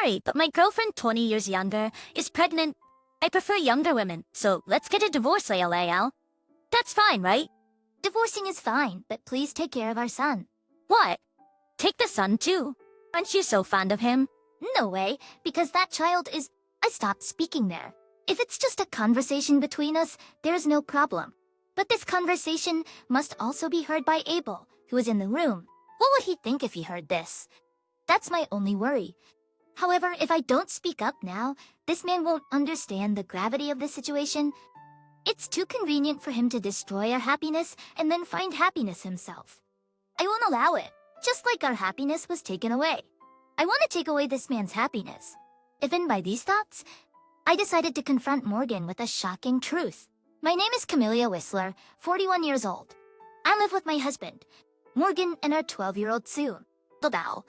Sorry, but my girlfriend 20 years younger is pregnant. I prefer younger women, so let's get a divorce, Al. That's fine, right? Divorcing is fine, but please take care of our son. What? Take the son too. Aren't you so fond of him? No way, because that child is... I stopped speaking there. If it's just a conversation between us, there's no problem. But this conversation must also be heard by Abel, who is in the room. What would he think if he heard this? That's my only worry. However, if I don't speak up now, this man won't understand the gravity of the situation. It's too convenient for him to destroy our happiness and then find happiness himself. I won't allow it, just like our happiness was taken away. I want to take away this man's happiness. Even by these thoughts, I decided to confront Morgan with a shocking truth. My name is Camellia Whistler, 41 years old. I live with my husband, Morgan, and our 12-year-old Sue. Bao.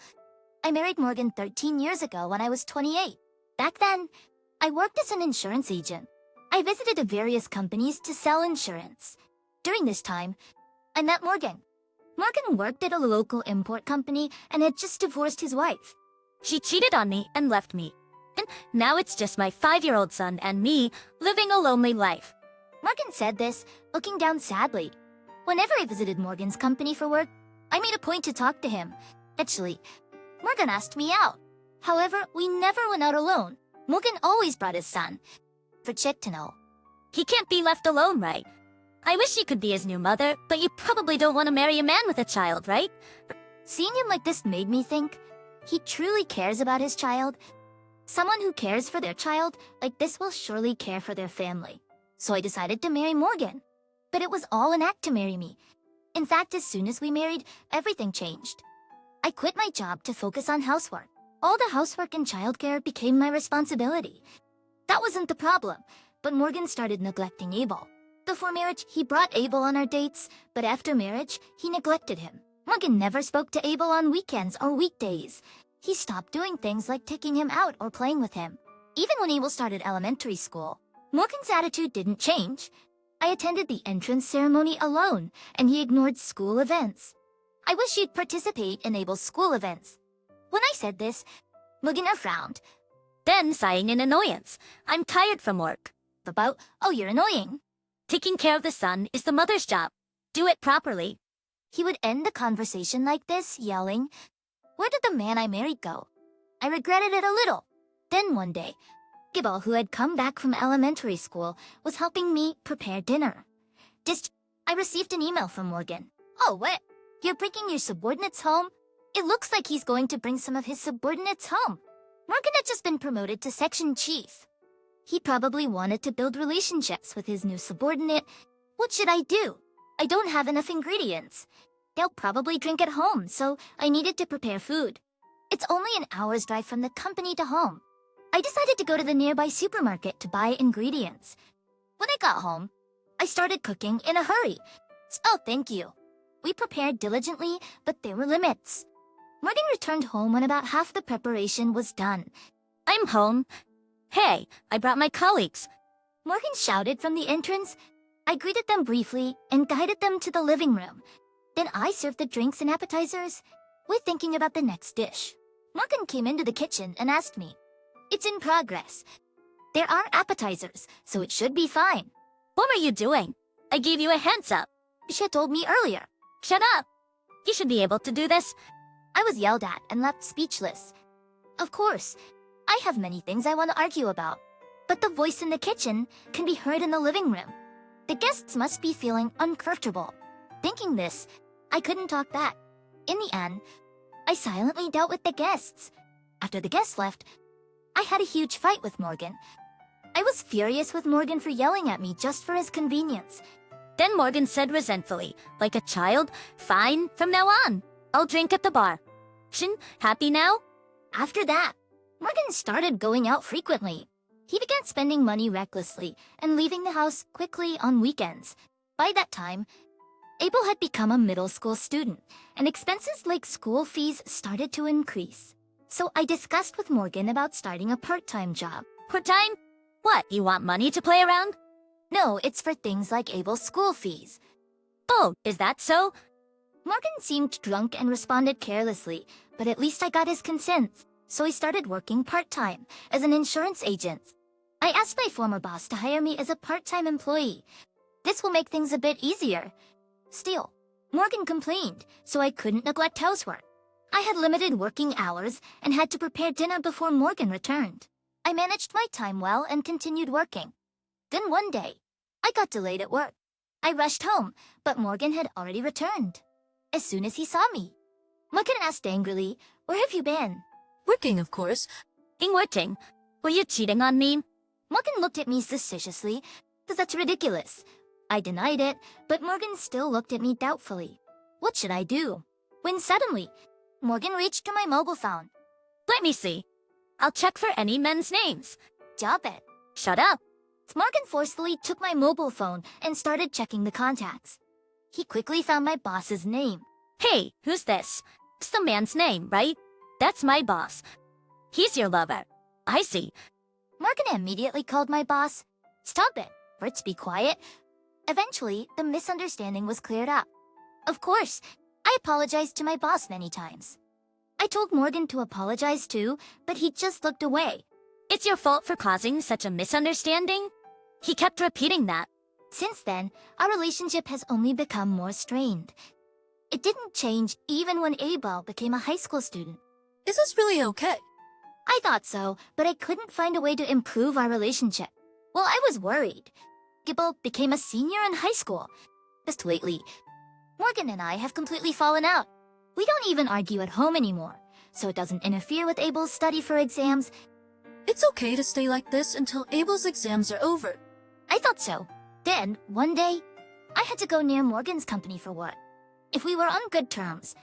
I married Morgan 13 years ago when I was 28. Back then, I worked as an insurance agent. I visited various companies to sell insurance. During this time, I met Morgan. Morgan worked at a local import company and had just divorced his wife. She cheated on me and left me. And now it's just my 5-year-old son and me living a lonely life. Morgan said this, looking down sadly. Whenever I visited Morgan's company for work, I made a point to talk to him. Actually, Morgan asked me out. However, we never went out alone. Morgan always brought his son. For Chick to know. He can't be left alone, right? I wish you could be his new mother, but you probably don't want to marry a man with a child, right? Seeing him like this made me think, he truly cares about his child. Someone who cares for their child like this will surely care for their family. So I decided to marry Morgan. But it was all an act to marry me. In fact, as soon as we married, everything changed. I quit my job to focus on housework. All the housework and childcare became my responsibility. That wasn't the problem, but Morgan started neglecting Abel. Before marriage, he brought Abel on our dates, but after marriage, he neglected him. Morgan never spoke to Abel on weekends or weekdays. He stopped doing things like taking him out or playing with him. Even when Abel started elementary school, Morgan's attitude didn't change. I attended the entrance ceremony alone, and he ignored school events. I wish he'd participate in Abel's school events. When I said this, Morgan frowned. Then, sighing in annoyance, I'm tired from work. About, oh, you're annoying. Taking care of the son is the mother's job. Do it properly. He would end the conversation like this, yelling, "Where did the man I married go?" I regretted it a little. Then one day, Gibble, who had come back from elementary school, was helping me prepare dinner. I received an email from Morgan. "Oh, what? You're bringing your subordinates home? It looks like he's going to bring some of his subordinates home." Morgan had just been promoted to section chief. He probably wanted to build relationships with his new subordinate. What should I do? I don't have enough ingredients. They'll probably drink at home, so I needed to prepare food. It's only an hour's drive from the company to home. I decided to go to the nearby supermarket to buy ingredients. When I got home, I started cooking in a hurry. Oh, thank you. We prepared diligently, but there were limits. Morgan returned home when about half the preparation was done. I'm home. Hey, I brought my colleagues. Morgan shouted from the entrance. I greeted them briefly and guided them to the living room. Then I served the drinks and appetizers. We're thinking about the next dish. Morgan came into the kitchen and asked me, "It's in progress. There are appetizers, so it should be fine." What were you doing? I gave you a hands up. She had told me earlier. Shut up. You should be able to do this. I was yelled at and left speechless. Of course, I have many things I want to argue about, but the voice in the kitchen can be heard in the living room. The guests must be feeling uncomfortable. Thinking this, I couldn't talk back. In the end, I silently dealt with the guests. After the guests left, I had a huge fight with Morgan. I was furious with Morgan for yelling at me just for his convenience. Then Morgan said resentfully, like a child, "Fine, from now on. I'll drink at the bar. Shin, happy now?" After that, Morgan started going out frequently. He began spending money recklessly and leaving the house quickly on weekends. By that time, Abel had become a middle school student, and expenses like school fees started to increase. So I discussed with Morgan about starting a part-time job. Part-time? What, you want money to play around? No, it's for things like Abel's school fees. Oh, is that so? Morgan seemed drunk and responded carelessly, but at least I got his consent. so I started working part-time as an insurance agent. I asked my former boss to hire me as a part-time employee. This will make things a bit easier. Still, Morgan complained, so I couldn't neglect housework. I had limited working hours and had to prepare dinner before Morgan returned. I managed my time well and continued working. Then one day, I got delayed at work. I rushed home, but Morgan had already returned. As soon as he saw me, Morgan asked angrily, "Where have you been?" Working, of course. Working. Were you cheating on me? Morgan looked at me suspiciously, because that's ridiculous. I denied it, but Morgan still looked at me doubtfully. What should I do? When suddenly, Morgan reached for my mobile phone. Let me see. I'll check for any men's names. Stop it. Shut up. Morgan forcefully took my mobile phone and started checking the contacts. He quickly found my boss's name. Hey, who's this? It's the man's name, right? That's my boss. He's your lover. I see. Morgan immediately called my boss. Stop it. Let's be quiet. Eventually, the misunderstanding was cleared up. Of course, I apologized to my boss many times. I told Morgan to apologize too, but he just looked away. It's your fault for causing such a misunderstanding? He kept repeating that. Since then, our relationship has only become more strained. It didn't change even when Abel became a high school student. Is this really okay? I thought so, but I couldn't find a way to improve our relationship. Well, I was worried. Abel became a senior in high school. Just lately, Morgan and I have completely fallen out. We don't even argue at home anymore, so it doesn't interfere with Abel's study for exams. It's okay to stay like this until Abel's exams are over. I thought so. Then, one day, I had to go near Morgan's company for work. If we were on good terms,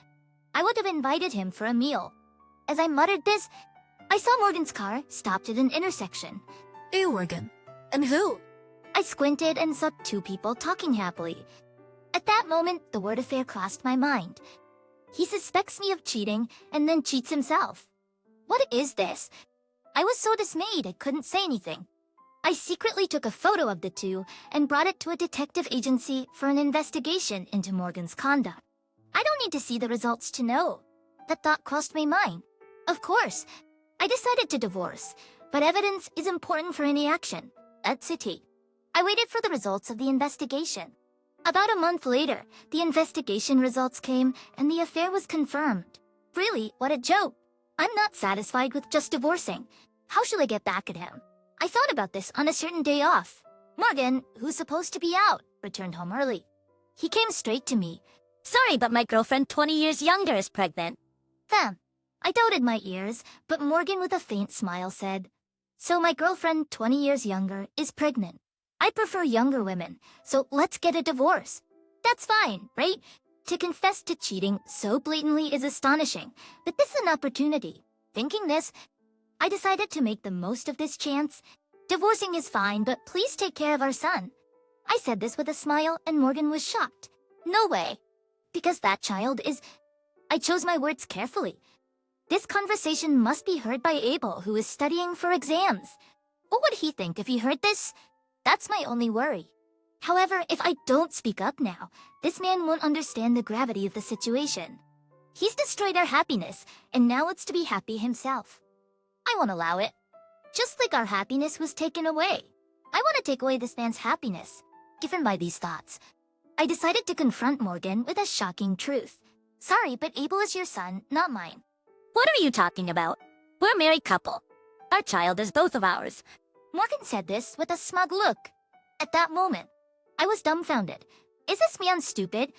I would have invited him for a meal. As I muttered this, I saw Morgan's car stopped at an intersection. Hey, Morgan. And who? I squinted and saw two people talking happily. At that moment, the word affair crossed my mind. He suspects me of cheating and then cheats himself. What is this? I was so dismayed I couldn't say anything. I secretly took a photo of the two and brought it to a detective agency for an investigation into Morgan's conduct. I don't need to see the results to know. That thought crossed my mind. Of course, I decided to divorce, but evidence is important for any action. That's it. I waited for the results of the investigation. About a month later, the investigation results came and the affair was confirmed. Really, what a joke. I'm not satisfied with just divorcing. How shall I get back at him? I thought about this on a certain day off. Morgan, who's supposed to be out, returned home early. He came straight to me. Sorry, but my girlfriend 20 years younger is pregnant. Them. I doubted my ears, but Morgan with a faint smile said, "So my girlfriend 20 years younger is pregnant. I prefer younger women, so let's get a divorce." That's fine, right? To confess to cheating so blatantly is astonishing, but this is an opportunity. Thinking this, I decided to make the most of this chance. Divorcing is fine, but please take care of our son. I said this with a smile and Morgan was shocked. No way. Because that child is... I chose my words carefully. This conversation must be heard by Abel, who is studying for exams. What would he think if he heard this? That's my only worry. However, if I don't speak up now, this man won't understand the gravity of the situation. He's destroyed our happiness, and now it's to be happy himself. I won't allow it. Just like our happiness was taken away. I want to take away this man's happiness. Given by these thoughts, I decided to confront Morgan with a shocking truth. Sorry, but Abel is your son, not mine. What are you talking about? We're a married couple. Our child is both of ours. Morgan said this with a smug look. At that moment, I was dumbfounded. Is this man stupid?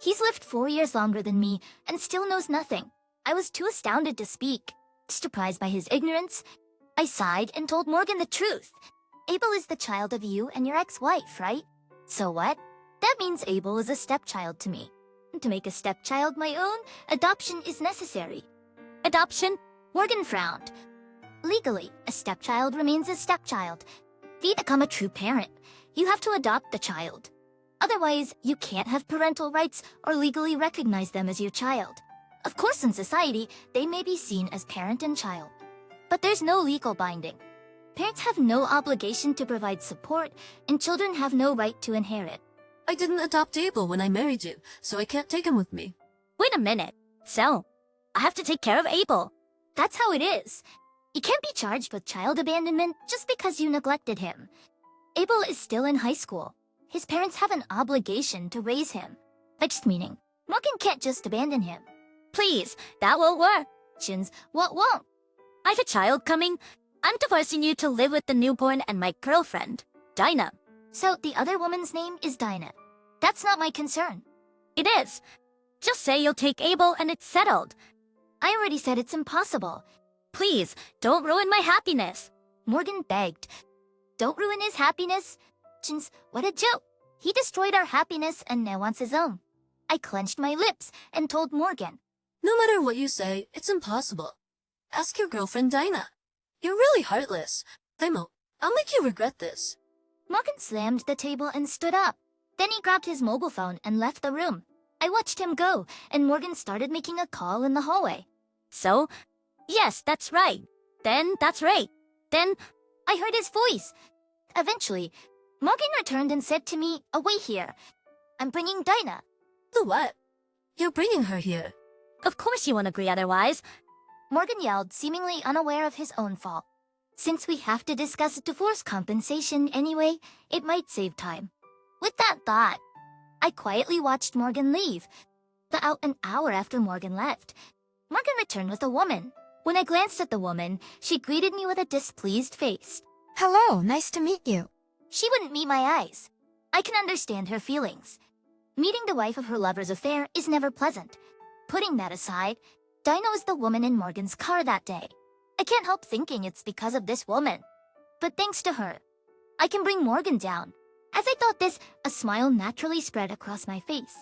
He's lived 4 years longer than me and still knows nothing. I was too astounded to speak. Surprised by his ignorance, I sighed and told Morgan the truth. Abel is the child of you and your ex-wife, right? So what? That means Abel is a stepchild to me. To make a stepchild my own, adoption is necessary. Adoption? Morgan frowned. Legally, a stepchild remains a stepchild. To become a true parent, you have to adopt the child. Otherwise, you can't have parental rights or legally recognize them as your child. Of course, in society, they may be seen as parent and child. But there's no legal binding. Parents have no obligation to provide support, and children have no right to inherit. I didn't adopt Abel when I married you, so I can't take him with me. Wait a minute. So, I have to take care of Abel. That's how it is. You can't be charged with child abandonment just because you neglected him. Abel is still in high school. His parents have an obligation to raise him. Just meaning, Morgan can't just abandon him. Please, that won't work. Shins, what won't? I've a child coming. I'm divorcing you to live with the newborn and my girlfriend, Dinah. So the other woman's name is Dinah. That's not my concern. It is. Just say you'll take Abel and it's settled. I already said it's impossible. Please, don't ruin my happiness. Morgan begged. Don't ruin his happiness. Shins, what a joke. He destroyed our happiness and now wants his own. I clenched my lips and told Morgan. No matter what you say, it's impossible. Ask your girlfriend Dinah. You're really heartless. I'll make you regret this. Morgan slammed the table and stood up. Then he grabbed his mobile phone and left the room. I watched him go, and Morgan started making a call in the hallway. So, yes, that's right. Then that's right. Then I heard his voice. Eventually, Morgan returned and said to me, "Wait here. I'm bringing Dinah." The what? You're bringing her here. of course you won't agree otherwise. Morgan yelled, seemingly unaware of his own fault. Since we have to discuss divorce compensation anyway, it might save time. With that thought, I quietly watched Morgan leave. About an hour after Morgan left, Morgan returned with a woman. When I glanced at the woman, she greeted me with a displeased face. Hello, nice to meet you. She wouldn't meet my eyes. I can understand her feelings. Meeting the wife of her lover's affair is never pleasant. Putting that aside, Dinah was the woman in Morgan's car that day. I can't help thinking it's because of this woman. But thanks to her, I can bring Morgan down. As I thought this, a smile naturally spread across my face.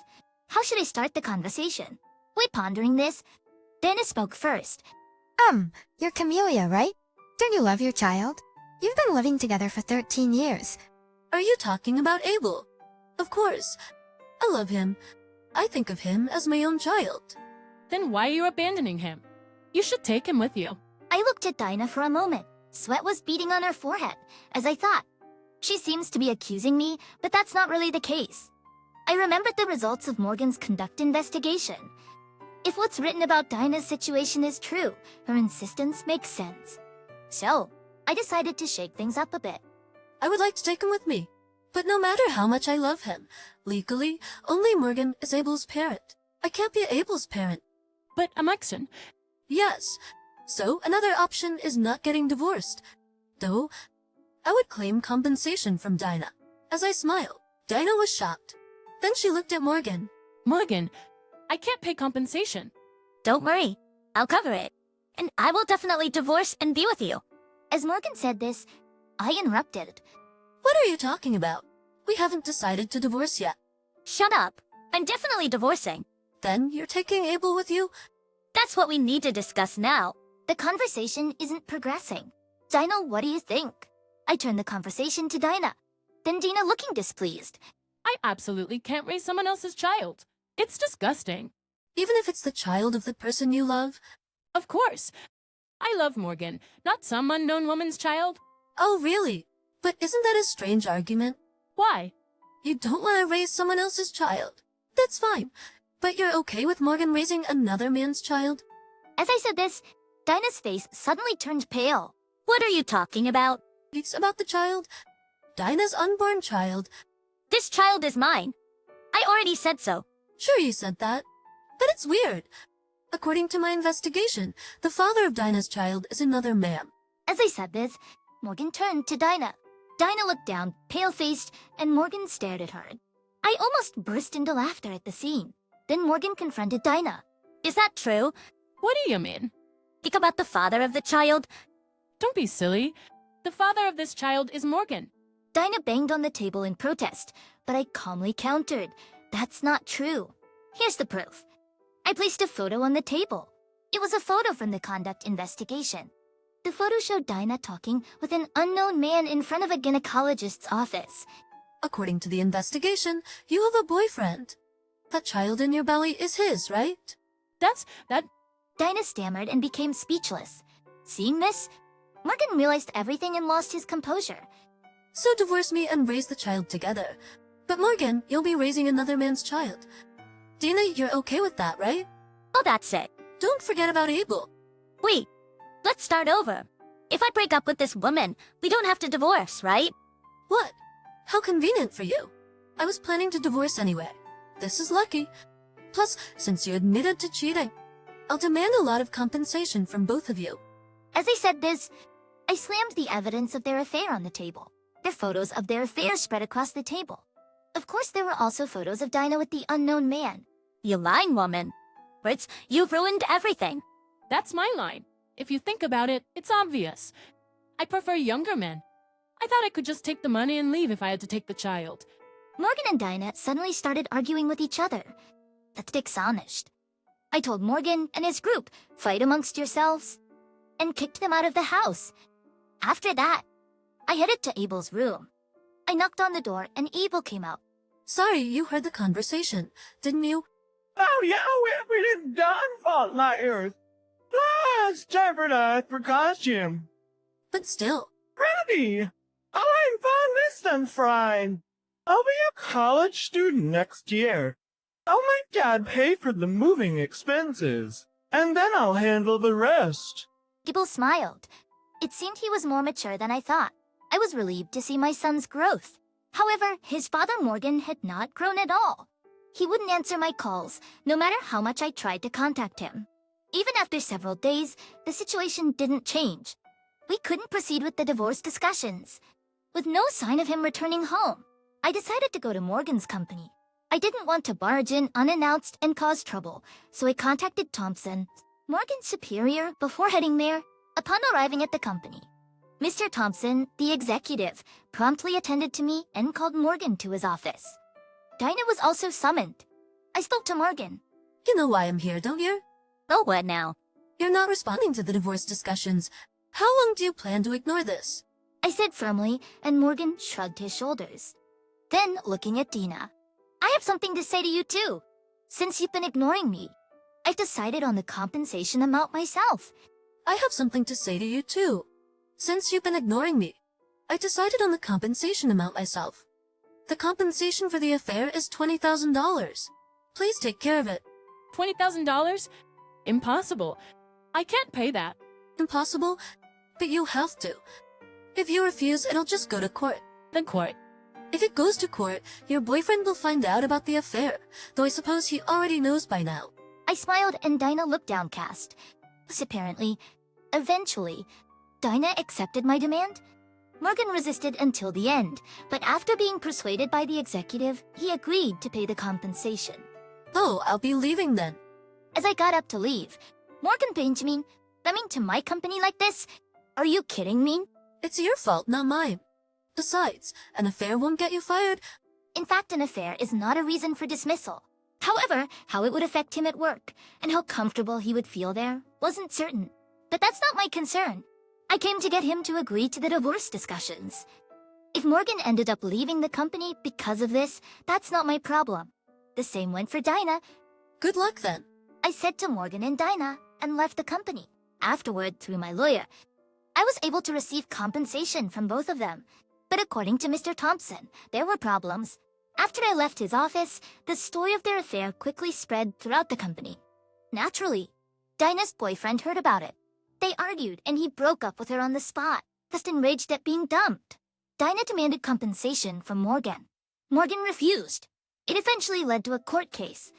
How should I start the conversation? While pondering this, Dana spoke first. You're Camellia, right? Don't you love your child? You've been living together for 13 years. Are you talking about Abel? Of course. I love him. I think of him as my own child. Then why are you abandoning him? You should take him with you. I looked at Dinah for a moment. Sweat was beading on her forehead, as I thought. She seems to be accusing me, but that's not really the case. I remembered the results of Morgan's conduct investigation. If what's written about Dinah's situation is true, her insistence makes sense. So, I decided to shake things up a bit. I would like to take him with me. But no matter how much I love him, legally, only Morgan is Abel's parent. I can't be Abel's parent. But Amexon, Yes. So another option is not getting divorced. Though, I would claim compensation from Dinah. As I smiled, Dinah was shocked. Then she looked at Morgan. Morgan, I can't pay compensation. Don't worry, I'll cover it. And I will definitely divorce and be with you. As Morgan said this, I interrupted. What are you talking about? We haven't decided to divorce yet. Shut up. I'm definitely divorcing. Then you're taking Abel with you? That's what we need to discuss now. The conversation isn't progressing. Dinah, what do you think? I turned the conversation to Dinah. Then Dina looking displeased. I absolutely can't raise someone else's child. It's disgusting. Even if it's the child of the person you love? Of course. I love Morgan, not some unknown woman's child. Oh, really? But isn't that a strange argument? Why? You don't want to raise someone else's child. That's fine. But you're okay with Morgan raising another man's child? As I said this, Dinah's face suddenly turned pale. What are you talking about? It's about the child. Dinah's unborn child. This child is mine. I already said so. Sure you said that. But it's weird. According to my investigation, the father of Dinah's child is another man. As I said this, Morgan turned to Dinah. Dinah looked down, pale-faced, and Morgan stared at her. I almost burst into laughter at the scene. Then Morgan confronted Dinah. Is that true? What do you mean? Think about the father of the child. Don't be silly. The father of this child is Morgan. Dinah banged on the table in protest, but I calmly countered. That's not true. Here's the proof. I placed a photo on the table. It was a photo from the conduct investigation. The photo showed Dinah talking with an unknown man in front of a gynecologist's office. According to the investigation, you have a boyfriend. That child in your belly is his, right? That... Dinah stammered and became speechless. Seeing this, Morgan realized everything and lost his composure. So divorce me and raise the child together. But Morgan, you'll be raising another man's child. Dina, you're okay with that, right? Oh, that's it. Don't forget about Abel. Wait, Let's start over. If I break up with this woman, we don't have to divorce, right? What? How convenient for you. I was planning to divorce anyway. This is lucky. Plus, since you admitted to cheating, I'll demand a lot of compensation from both of you. As I said this, I slammed the evidence of their affair on the table. The photos of their affair spread across the table. Of course, there were also photos of Dinah with the unknown man. You lying woman. Fritz, you've ruined everything. That's my line. If you think about it, it's obvious. I prefer younger men. I thought I could just take the money and leave if I had to take the child. Morgan and Dinah suddenly started arguing with each other. That's dishonest. I told Morgan and his group, fight amongst yourselves, and kicked them out of the house. After that, I headed to Abel's room. I knocked on the door and Abel came out. Sorry, you heard the conversation, didn't you? Oh, yeah, we didn't done fault liars. Let's jeopardize for costume. But still, Ready? I'm fun this done fried. I'll be a college student next year. I'll make Dad pay for the moving expenses, and then I'll handle the rest. Abel smiled. It seemed he was more mature than I thought. I was relieved to see my son's growth. However, his father Morgan had not grown at all. He wouldn't answer my calls, no matter how much I tried to contact him. Even after several days, the situation didn't change. We couldn't proceed with the divorce discussions. With no sign of him returning home, I decided to go to Morgan's company. I didn't want to barge in unannounced and cause trouble, so I contacted Thompson, Morgan's superior, before heading there. Upon arriving at the company, Mr. Thompson, the executive, promptly attended to me and called Morgan to his office. Dinah was also summoned. I spoke to Morgan. you know why I'm here, don't you? Oh, what now? You're not responding to the divorce discussions. How long do you plan to ignore this? I said firmly, and Morgan shrugged his shoulders. Then, looking at Dina, I have something to say to you too. Since you've been ignoring me, I've decided on the compensation amount myself. I have something to say to you too. Since you've been ignoring me, I decided on the compensation amount myself. The compensation for the affair is $20,000. Please take care of it. $20,000? Impossible. I can't pay that. Impossible? But you have to. If you refuse, it'll just go to court. The court. If it goes to court, your boyfriend will find out about the affair, though I suppose he already knows by now. I smiled and Dinah looked downcast. Apparently, eventually, Dinah accepted my demand. Morgan resisted until the end, but after being persuaded by the executive, he agreed to pay the compensation. Oh, I'll be leaving then. As I got up to leave, Morgan Benjamin, coming to my company like this? Are you kidding me? It's your fault, not mine. Besides, an affair won't get you fired. In fact, an affair is not a reason for dismissal. However, how it would affect him at work, and how comfortable he would feel there, wasn't certain. But that's not my concern. I came to get him to agree to the divorce discussions. If Morgan ended up leaving the company because of this, that's not my problem. The same went for Dinah. Good luck then. I said to Morgan and Dinah, and left the company. Afterward, through my lawyer, I was able to receive compensation from both of them. But according to Mr. Thompson, there were problems. After I left his office, the story of their affair quickly spread throughout the company. Naturally, Dinah's boyfriend heard about it. They argued, and he broke up with her on the spot, just enraged at being dumped. Dinah demanded compensation from Morgan. Morgan refused. It eventually led to a court case.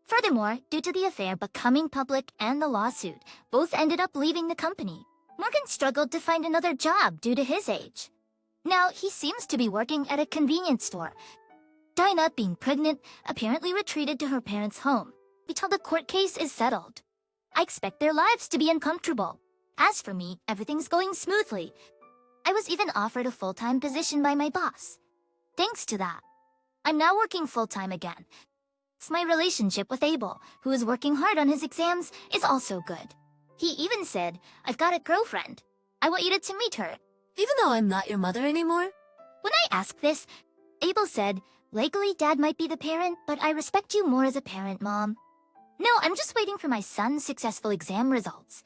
Furthermore, due to the affair becoming public and the lawsuit, both ended up leaving the company. Morgan struggled to find another job due to his age. Now, he seems to be working at a convenience store. Dinah, being pregnant, apparently retreated to her parents' home until the court case is settled. I expect their lives to be uncomfortable. As for me, everything's going smoothly. I was even offered a full-time position by my boss. Thanks to that, I'm now working full-time again. My relationship with Abel, who is working hard on his exams, is also good. He even said, I've got a girlfriend. I want you to meet her. Even though I'm not your mother anymore? When I asked this, Abel said, legally Dad might be the parent, but I respect you more as a parent, Mom. No, I'm just waiting for my son's successful exam results.